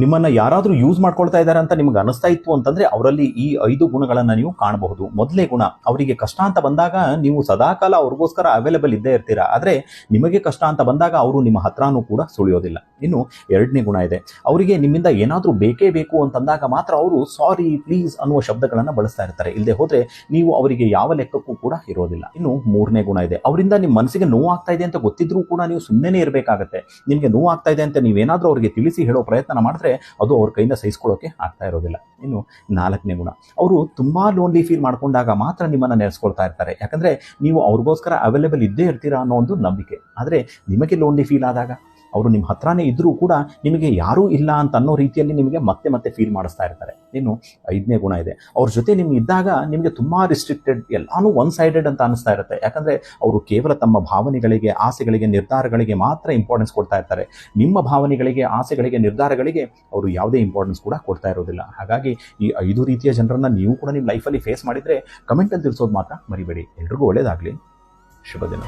ನಿಮ್ಮನ್ನ ಯಾರಾದರೂ ಯೂಸ್ ಮಾಡ್ಕೊಳ್ತಾ ಇದ್ದಾರೆ ಅಂತ ನಿಮ್ಗೆ ಅನಿಸ್ತಾ ಇತ್ತು ಅಂತಂದ್ರೆ ಅವರಲ್ಲಿ ಈ 5 ಗುಣಗಳನ್ನ ನೀವು ಕಾಣಬಹುದು. ಮೊದಲನೇ ಗುಣ, ಅವರಿಗೆ ಕಷ್ಟ ಅಂತ ಬಂದಾಗ ನೀವು ಸದಾಕಾಲ ಅವ್ರಿಗೋಸ್ಕರ ಅವೈಲೇಬಲ್ ಇದ್ದೇ ಇರ್ತೀರಾ, ಆದ್ರೆ ನಿಮಗೆ ಕಷ್ಟ ಅಂತ ಬಂದಾಗ ಅವರು ನಿಮ್ಮ ಹತ್ರನೂ ಕೂಡ ಸುಳಿಯೋದಿಲ್ಲ. ಇನ್ನು ಎರಡನೇ ಗುಣ ಇದೆ, ಅವರಿಗೆ ನಿಮ್ಮಿಂದ ಏನಾದರೂ ಬೇಕೇ ಬೇಕು ಅಂತಂದಾಗ ಮಾತ್ರ ಅವರು ಸಾರಿ ಪ್ಲೀಸ್ ಅನ್ನುವ ಶಬ್ದಗಳನ್ನ ಬಳಸ್ತಾ ಇರ್ತಾರೆ. ಇಲ್ಲದೆ ಹೋದ್ರೆ ನೀವು ಅವರಿಗೆ ಯಾವ ಲೆಕ್ಕಕ್ಕೂ ಕೂಡ ಇರೋದಿಲ್ಲ. ಇನ್ನು ಮೂರನೇ ಗುಣ ಇದೆ, ಅವರಿಂದ ನಿಮ್ಮ ಮನಸ್ಸಿಗೆ ನೋವು ಆಗ್ತಾ ಇದೆ ಅಂತ ಗೊತ್ತಿದ್ರೂ ಕೂಡ ನೀವು ಸುಮ್ಮನೆ ಇರಬೇಕಾಗತ್ತೆ. ನಿಮಗೆ ನೋವು ಆಗ್ತಾ ಇದೆ ಅಂತ ನೀವೇನಾದ್ರೂ ಅವರಿಗೆ ತಿಳಿಸಿ ಹೇಳೋ ಪ್ರಯತ್ನ ಮಾಡಿದ್ರೆ ಅದು ಅವ್ರ ಕೈಯಿಂದ ಸಹಿಸ್ಕೊಳ್ಳೋಕೆ ಆಗ್ತಾ ಇರೋದಿಲ್ಲ. ಇನ್ನು ನಾಲ್ಕನೇ ಗುಣ, ಅವರು ತುಂಬಾ ಲೋನ್ಲಿ ಫೀಲ್ ಮಾಡ್ಕೊಂಡಾಗ ಮಾತ್ರ ನಿಮ್ಮನ್ನ ನೆನೆಸ್ಕೊಳ್ತಾ ಇರ್ತಾರೆ. ಯಾಕಂದ್ರೆ ನೀವು ಅವ್ರಿಗೋಸ್ಕರ ಅವೈಲೇಬಲ್ ಇದ್ದೇ ಇರ್ತೀರಾ ಅನ್ನೋ ಒಂದು ನಂಬಿಕೆ. ಆದ್ರೆ ನಿಮಗೆ ಲೋನ್ಲಿ ಫೀಲ್ ಆದಾಗ ಅವರು ನಿಮ್ಮ ಹತ್ರನೇ ಇದ್ರೂ ಕೂಡ ನಿಮಗೆ ಯಾರೂ ಇಲ್ಲ ಅಂತ ಅನ್ನೋ ರೀತಿಯಲ್ಲಿ ನಿಮಗೆ ಮತ್ತೆ ಮತ್ತೆ ಫೀಲ್ ಮಾಡಿಸ್ತಾ ಇರ್ತಾರೆ. ಇನ್ನು ಐದನೇ ಗುಣ ಇದೆ, ಅವ್ರ ಜೊತೆ ನಿಮ್ಗೆ ಇದ್ದಾಗ ನಿಮಗೆ ತುಂಬಾ ರಿಸ್ಟ್ರಿಕ್ಟೆಡ್, ಎಲ್ಲಾನು ಒನ್ ಸೈಡೆಡ್ ಅಂತ ಅನಿಸ್ತಾ ಇರುತ್ತೆ. ಯಾಕಂದ್ರೆ ಅವರು ಕೇವಲ ತಮ್ಮ ಭಾವನೆಗಳಿಗೆ, ಆಸೆಗಳಿಗೆ, ನಿರ್ಧಾರಗಳಿಗೆ ಮಾತ್ರ ಇಂಪಾರ್ಟೆನ್ಸ್ ಕೊಡ್ತಾ ಇರ್ತಾರೆ. ನಿಮ್ಮ ಭಾವನೆಗಳಿಗೆ, ಆಸೆಗಳಿಗೆ, ನಿರ್ಧಾರಗಳಿಗೆ ಅವರು ಯಾವುದೇ ಇಂಪಾರ್ಟೆನ್ಸ್ ಕೂಡ ಕೊಡ್ತಾ ಇರೋದಿಲ್ಲ. ಹಾಗಾಗಿ ಈ 5 ರೀತಿಯ ಜನರನ್ನ ನೀವು ಕೂಡ ನಿಮ್ಮ ಲೈಫಲ್ಲಿ ಫೇಸ್ ಮಾಡಿದ್ರೆ ಕಮೆಂಟ್ ಅಲ್ಲಿ ತಿಳಿಸೋದು ಮಾತ್ರ ಮರಿಬೇಡಿ. ಎಲ್ರಿಗೂ ಒಳ್ಳೇದಾಗ್ಲಿ. ಶುಭ ದಿನ.